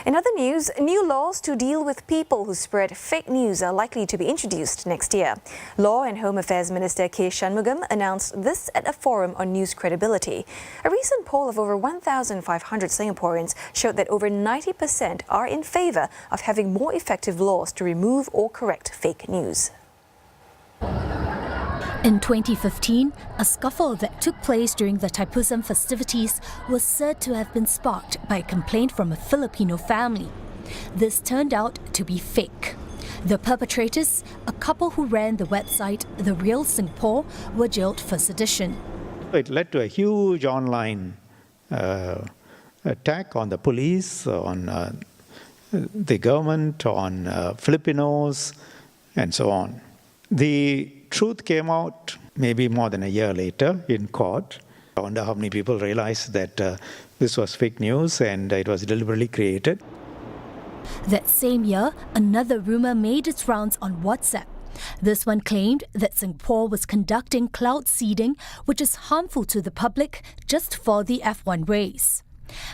In other news, new laws to deal with people who spread fake news are likely to be introduced next year. Law and Home Affairs Minister Shanmugam announced this at a forum on news credibility. A recent poll of over 1,500 Singaporeans showed that over 90% are in favour of having more effective laws to remove or correct fake news. In 2015, a scuffle that took place during the Thaipusam festivities was said to have been sparked by a complaint from a Filipino family. This turned out to be fake. The perpetrators, a couple who ran the website The Real Singapore, were jailed for sedition. It led to a huge online attack on the police, on the government, on Filipinos, and so on. The truth came out maybe more than a year later in court. I wonder how many people realized that this was fake news and it was deliberately created. That same year, another rumour made its rounds on WhatsApp. This one claimed that Singapore was conducting cloud seeding, which is harmful to the public, just for the F1 race.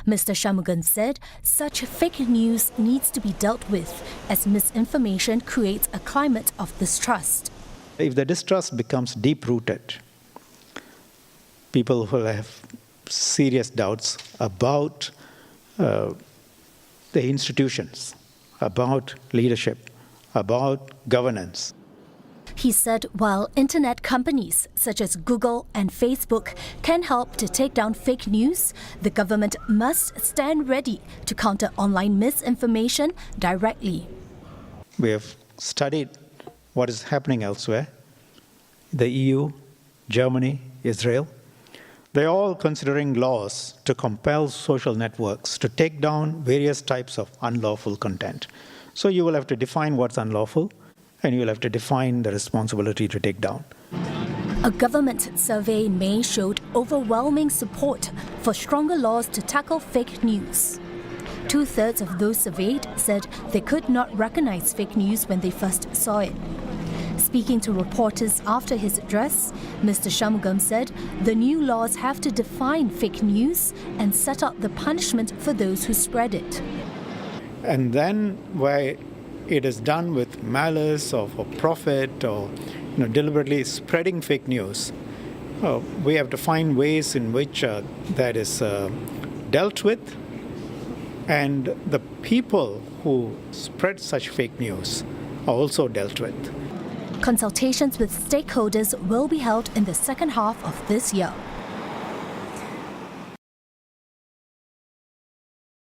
Mr. Shanmugam said such fake news needs to be dealt with, as misinformation creates a climate of distrust. If the distrust becomes deep-rooted, people will have serious doubts about the institutions, about leadership, about governance. He said while internet companies such as Google and Facebook can help to take down fake news, the government must stand ready to counter online misinformation directly. We have studied what is happening elsewhere. The EU, Germany, Israel, they're all considering laws to compel social networks to take down various types of unlawful content. So you will have to define what's unlawful, and you will have to define the responsibility to take down. A government survey in May showed overwhelming support for stronger laws to tackle fake news. 2/3 of those surveyed said they could not recognize fake news when they first saw it. Speaking to reporters after his address, Mr. Shanmugam said the new laws have to define fake news and set up the punishment for those who spread it. And then where it is done with malice or for profit or deliberately spreading fake news, we have to find ways in which that is dealt with, and the people who spread such fake news are also dealt with. Consultations with stakeholders will be held in the second half of this year.